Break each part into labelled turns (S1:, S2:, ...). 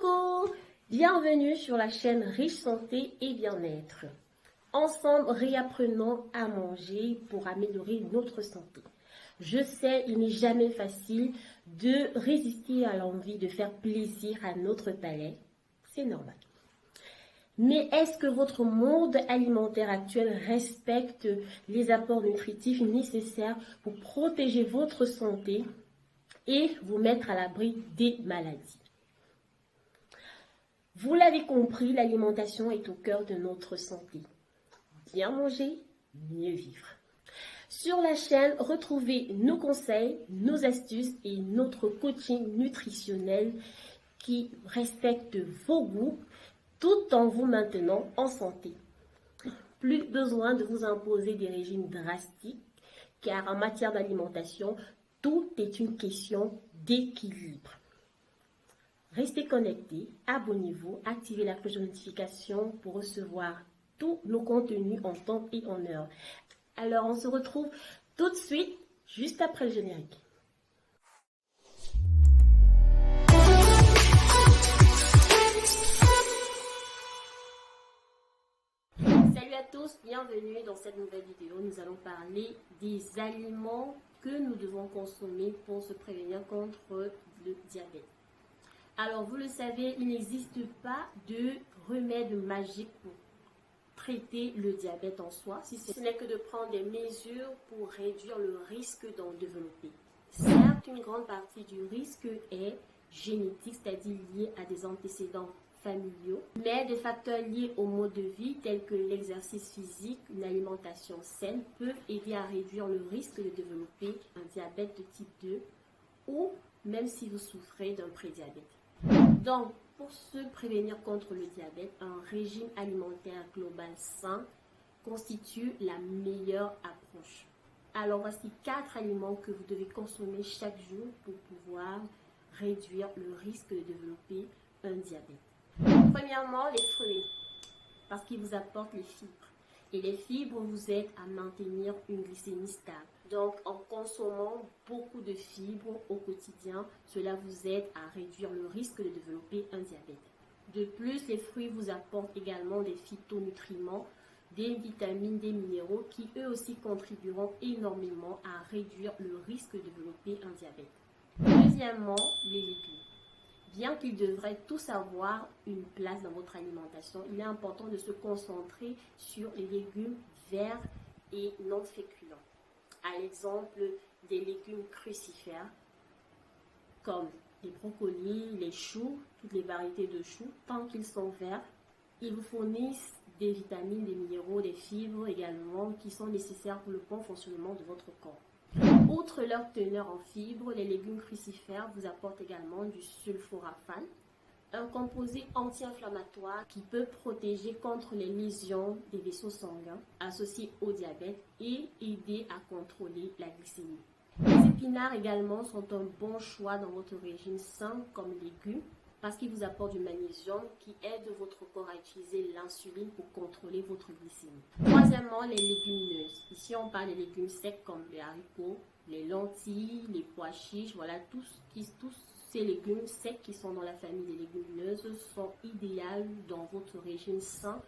S1: Coucou, bienvenue sur la chaîne Riche Santé et Bien-être. Ensemble, réapprenons à manger pour améliorer notre santé. Je sais, il n'est jamais facile de résister à l'envie de faire plaisir à notre palais. C'est normal. Mais est-ce que votre monde alimentaire actuel respecte les apports nutritifs nécessaires pour protéger votre santé et vous mettre à l'abri des maladies? Vous l'avez compris, l'alimentation est au cœur de notre santé. Bien manger, mieux vivre. Sur la chaîne, retrouvez nos conseils, nos astuces et notre coaching nutritionnel qui respecte vos goûts tout en vous maintenant en santé. Plus besoin de vous imposer des régimes drastiques car en matière d'alimentation, tout est une question d'équilibre. Restez connectés, abonnez-vous, activez la cloche de notification pour recevoir tous nos contenus en temps et en heure. Alors, on se retrouve tout de suite, juste après le générique. Salut à tous, bienvenue dans cette nouvelle vidéo. Nous allons parler des aliments que nous devons consommer pour se prévenir contre le diabète. Alors, vous le savez, il n'existe pas de remède magique pour traiter le diabète en soi, si ce n'est que de prendre des mesures pour réduire le risque d'en développer. Certes, une grande partie du risque est génétique, c'est-à-dire lié à des antécédents familiaux, mais des facteurs liés au mode de vie tels que l'exercice physique, une alimentation saine peuvent aider à réduire le risque de développer un diabète de type 2 ou même si vous souffrez d'un prédiabète. Donc, pour se prévenir contre le diabète, un régime alimentaire global sain constitue la meilleure approche. Alors, voici 4 aliments que vous devez consommer chaque jour pour pouvoir réduire le risque de développer un diabète. Premièrement, les fruits, parce qu'ils vous apportent les fibres. Et les fibres vous aident à maintenir une glycémie stable. Donc, en consommant beaucoup de fibres au quotidien, cela vous aide à réduire le risque de développer un diabète. De plus, les fruits vous apportent également des phytonutriments, des vitamines, des minéraux qui eux aussi contribueront énormément à réduire le risque de développer un diabète. Deuxièmement, les légumes. Bien qu'ils devraient tous avoir une place dans votre alimentation, il est important de se concentrer sur les légumes verts et non féculents. À l'exemple des légumes crucifères comme les brocolis, les choux, toutes les variétés de choux, tant qu'ils sont verts, ils vous fournissent des vitamines, des minéraux, des fibres également qui sont nécessaires pour le bon fonctionnement de votre corps. Outre leur teneur en fibres, les légumes crucifères vous apportent également du sulforaphane, un composé anti-inflammatoire qui peut protéger contre les lésions des vaisseaux sanguins associés au diabète et aider à contrôler la glycémie. Les épinards également sont un bon choix dans votre régime sain comme légumes parce qu'ils vous apportent du magnésium qui aide votre corps à utiliser l'insuline pour contrôler votre glycémie. Troisièmement, les légumineuses. Ici, on parle des légumes secs comme les haricots, les lentilles, les pois chiches, voilà, tous ces légumes secs qui sont dans la famille des légumineuses sont idéaux dans votre régime sain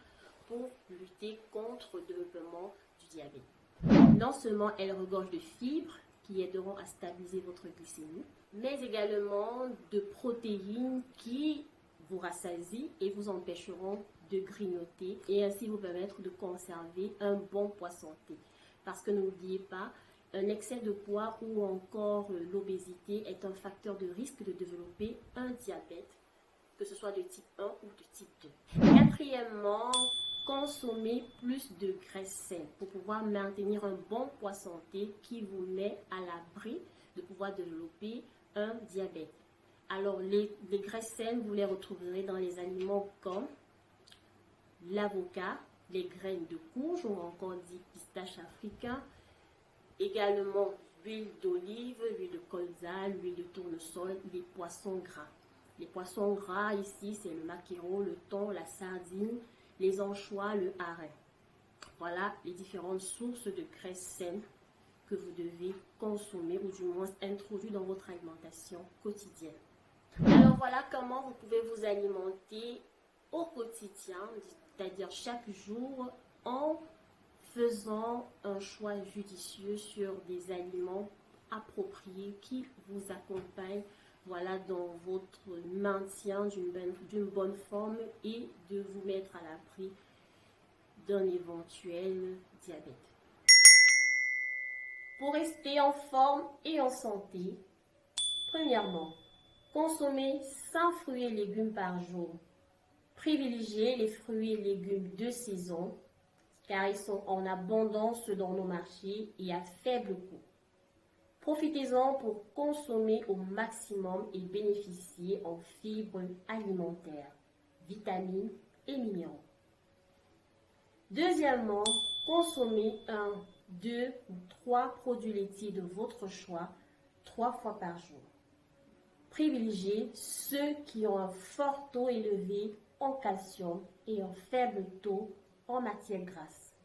S1: pour lutter contre le développement du diabète. Non seulement elles regorgent de fibres qui aideront à stabiliser votre glycémie, mais également de protéines qui vous rassasient et vous empêcheront de grignoter et ainsi vous permettre de conserver un bon poids santé. Parce que n'oubliez pas, un excès de poids ou encore l'obésité est un facteur de risque de développer un diabète, que ce soit de type 1 ou de type 2. Quatrièmement, consommez plus de graisses saines pour pouvoir maintenir un bon poids santé qui vous met à l'abri de pouvoir développer un diabète. Alors, les graisses saines, vous les retrouverez dans les aliments comme l'avocat, les graines de courge ou encore dit pistache africain, également l'huile d'olive, l'huile de colza, l'huile de tournesol, les poissons gras. Les poissons gras ici, c'est le maquereau, le thon, la sardine, les anchois, le hareng. Voilà les différentes sources de graisses saines que vous devez consommer ou du moins introduire dans votre alimentation quotidienne. Alors voilà comment vous pouvez vous alimenter au quotidien, c'est-à-dire chaque jour, en faisant un choix judicieux sur des aliments appropriés qui vous accompagnent, voilà, dans votre maintien d'une bonne forme et de vous mettre à l'abri d'un éventuel diabète. Pour rester en forme et en santé, premièrement, consommez 100 fruits et légumes par jour. Privilégiez les fruits et légumes de saison car ils sont en abondance dans nos marchés et à faible coût. Profitez-en pour consommer au maximum et bénéficier en fibres alimentaires, vitamines et minéraux. Deuxièmement, consommez 1, 2 ou 3 produits laitiers de votre choix 3 fois par jour. Privilégiez ceux qui ont un fort taux élevé en calcium et un faible taux en matière grasse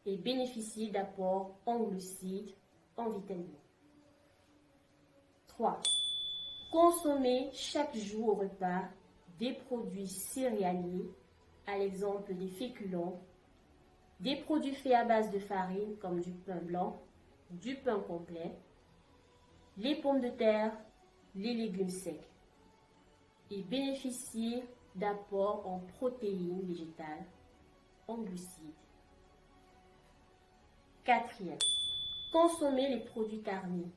S1: et bénéficiez d'apports en glucides, en vitamines. 3. Consommez chaque jour au repas des produits céréaliers, à l'exemple des féculents, des produits faits à base de farine comme du pain blanc, du pain complet, les pommes de terre, les légumes secs et bénéficiez d'apports en protéines végétales, en glucides. 4e, consommez les produits carnés,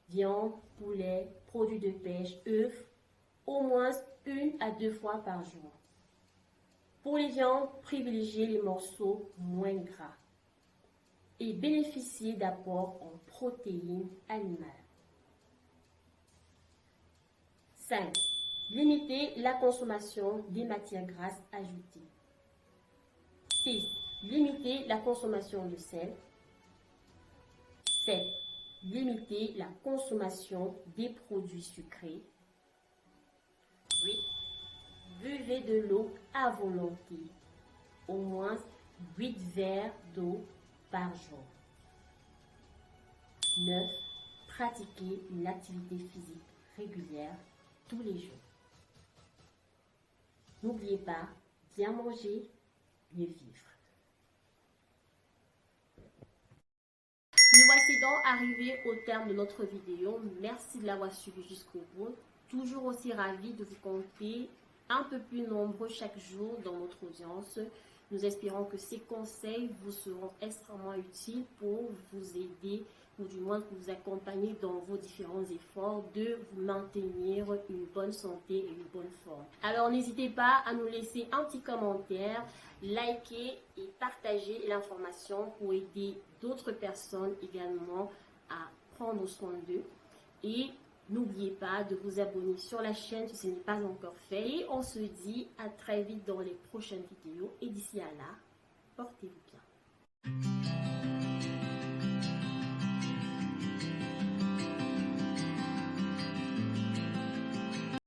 S1: viande, poulet, produits de pêche, œufs, au moins 1 à 2 fois par jour. Pour les viandes, privilégiez les morceaux moins gras et bénéficiez d'apports en protéines animales. 5. Limitez la consommation des matières grasses ajoutées. 6. Limitez la consommation de sel. 7. Limitez la consommation des produits sucrés. 8. Buvez de l'eau à volonté, au moins 8 verres d'eau par jour. 9. Pratiquez une activité physique régulière tous les jours. N'oubliez pas, bien manger, mieux vivre. Nous voici donc arrivés au terme de notre vidéo. Merci de l'avoir suivi jusqu'au bout. Toujours aussi ravi de vous compter un peu plus nombreux chaque jour dans notre audience. Nous espérons que ces conseils vous seront extrêmement utiles pour vous aider ou du moins pour vous accompagner dans vos différents efforts de vous maintenir une bonne santé et une bonne forme. Alors n'hésitez pas à nous laisser un petit commentaire, liker et partager l'information pour aider d'autres personnes également à prendre soin d'eux. Et n'oubliez pas de vous abonner sur la chaîne si ce n'est pas encore fait. Et on se dit à très vite dans les prochaines vidéos. Et d'ici à là, portez-vous.